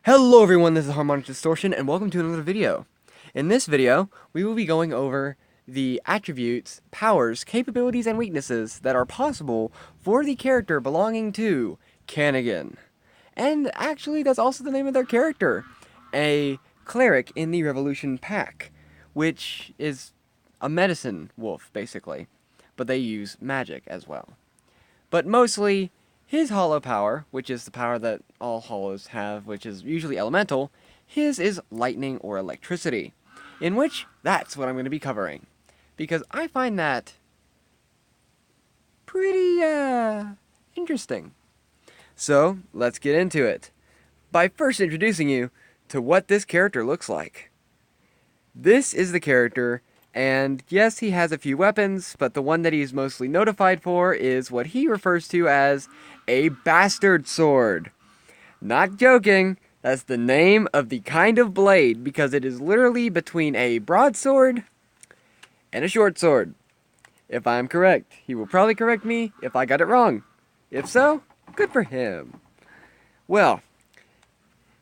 Hello everyone, this is Harmonic Distortion, and welcome to another video. In this video, we will be going over the attributes, powers, capabilities, and weaknesses that are possible for the character belonging to canagan. And actually, that's also the name of their character, a cleric in the Revolution Pack, which is a medicine wolf, basically, but they use magic as well. But mostly, his hollow power, which is the power that all hollows have, which is usually elemental, his is lightning or electricity. In which, that's what I'm going to be covering. Because I find that pretty, interesting. So, let's get into it. By first introducing you to what this character looks like. This is the character, and yes, he has a few weapons, but the one that he's mostly notified for is what he refers to as a bastard sword. Not joking, that's the name of the kind of blade, because it is literally between a broadsword and a short sword. If I'm correct, he will probably correct me if I got it wrong. If so, good for him. Well,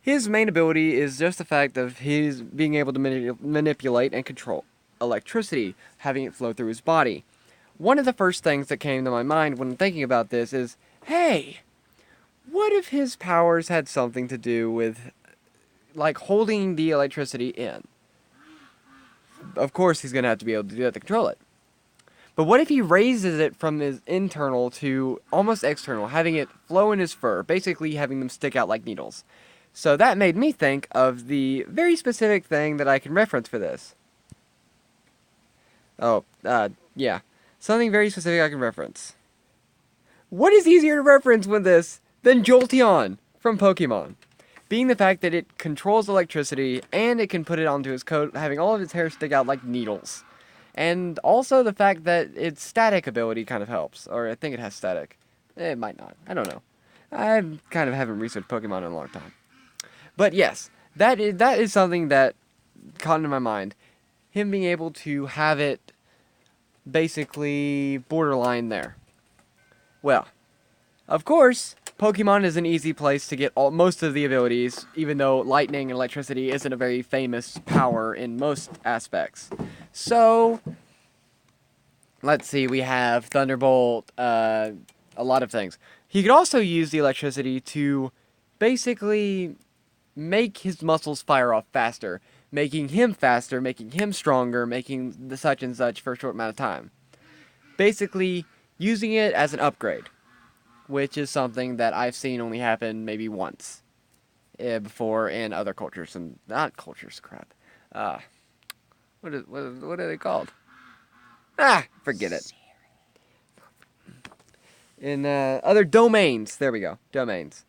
his main ability is just the fact of his being able to manipulate and control electricity, having it flow through his body. One of the first things that came to my mind when thinking about this is, hey, what if his powers had something to do with, like, holding the electricity in? Of course, he's going to have to be able to do that to control it. But what if he raises it from his internal to almost external, having it flow in his fur, basically having them stick out like needles? So that made me think of the very specific thing that I can reference for this. Yeah. Something very specific I can reference. What is easier to reference with this than Jolteon from Pokemon? Being the fact that it controls electricity and it can put it onto his coat, having all of its hair stick out like needles. And also the fact that its static ability kind of helps. Or I think it has static. It might not. I don't know. I kind of haven't researched Pokemon in a long time. But yes, that is something that caught into my mind. Him being able to have it basically borderline there. Well, of course, Pokemon is an easy place to get most of the abilities, even though lightning and electricity isn't a very famous power in most aspects. So, let's see, we have Thunderbolt, a lot of things. He could also use the electricity to basically make his muscles fire off faster, making him faster, making him stronger, making the such and such for a short amount of time. Basically, using it as an upgrade, which is something that I've seen only happen maybe once before in other cultures, and not cultures, crap. What are they called? Forget it. In other domains, there we go, domains.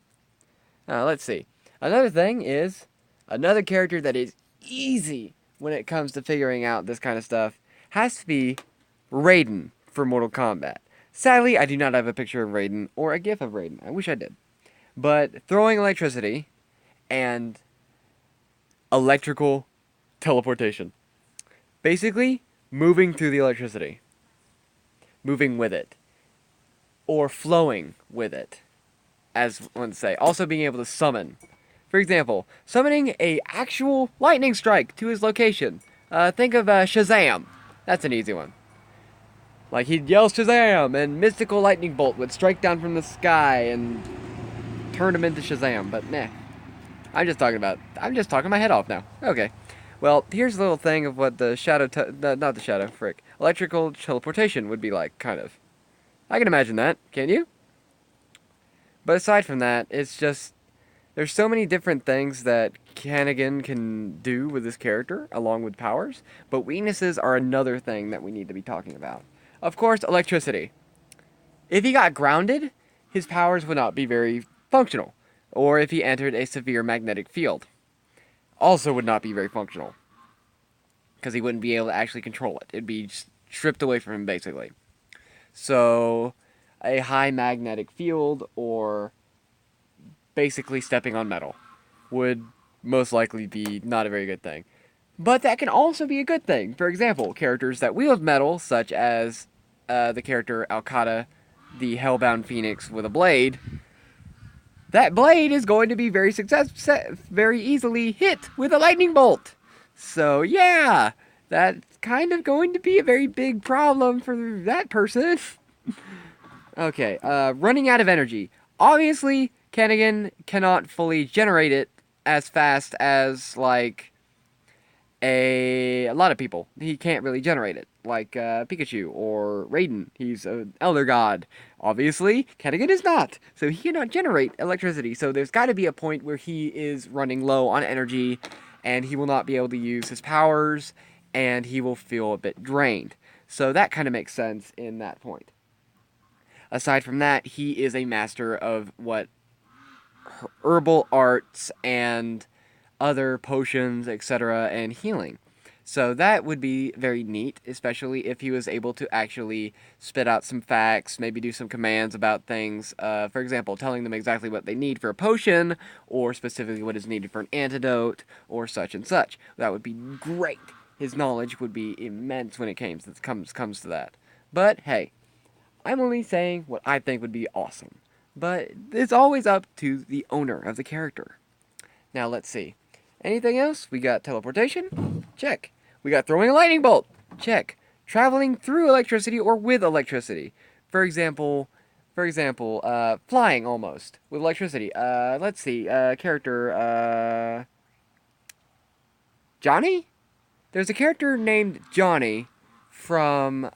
Let's see. Another thing is, another character that is easy when it comes to figuring out this kind of stuff has to be Raiden for Mortal Kombat. Sadly, I do not have a picture of Raiden or a gif of Raiden. I wish I did. But throwing electricity and electrical teleportation. Basically, moving through the electricity. Moving with it. Or flowing with it, as one would say. Also being able to summon. For example, summoning a actual lightning strike to his location. Think of Shazam. That's an easy one. Like, he'd yell Shazam, and mystical lightning bolt would strike down from the sky and turn him into Shazam. But nah, I'm just talking my head off now. Okay. Well, here's a little thing of what the electrical teleportation would be like, kind of. I can imagine that, can't you? But aside from that, it's just, there's so many different things that canagan can do with this character, along with powers, but weaknesses are another thing that we need to be talking about. Of course, electricity. If he got grounded, his powers would not be very functional, or if he entered a severe magnetic field, also would not be very functional, because he wouldn't be able to actually control it. It'd be stripped away from him, basically. So, a high magnetic field, or basically stepping on metal, would most likely be not a very good thing. But that can also be a good thing. For example, characters that wield metal, such as the character Alcata, the Hellbound Phoenix with a blade, that blade is going to be very easily hit with a lightning bolt. So yeah, that's kind of going to be a very big problem for that person. Okay, running out of energy. Obviously, Canagan cannot fully generate it as fast as, like, a lot of people. He can't really generate it, like Pikachu or Raiden. He's an elder god. Obviously, Canagan is not, so he cannot generate electricity. So there's got to be a point where he is running low on energy, and he will not be able to use his powers, and he will feel a bit drained. So that kind of makes sense in that point. Aside from that, he is a master of what herbal arts and other potions, etc., and healing. So that would be very neat, especially if he was able to actually spit out some facts, maybe do some commands about things. For example, telling them exactly what they need for a potion, or specifically what is needed for an antidote, or such and such. That would be great. His knowledge would be immense when it comes to that. But hey, I'm only saying what I think would be awesome. But it's always up to the owner of the character. Now let's see. Anything else? We got teleportation? Check. We got throwing a lightning bolt? Check. Traveling through electricity or with electricity. For example, flying almost with electricity. Let's see. Johnny? There's a character named Johnny from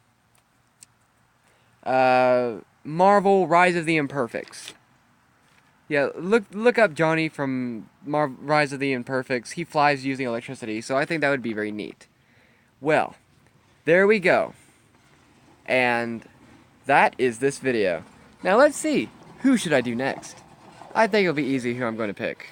Marvel Rise of the Imperfects. Yeah, look up Johnny from Rise of the Imperfects. He flies using electricity, so I think that would be very neat. Well, there we go. And that is this video. Now let's see, who should I do next? I think it'll be easy who I'm going to pick.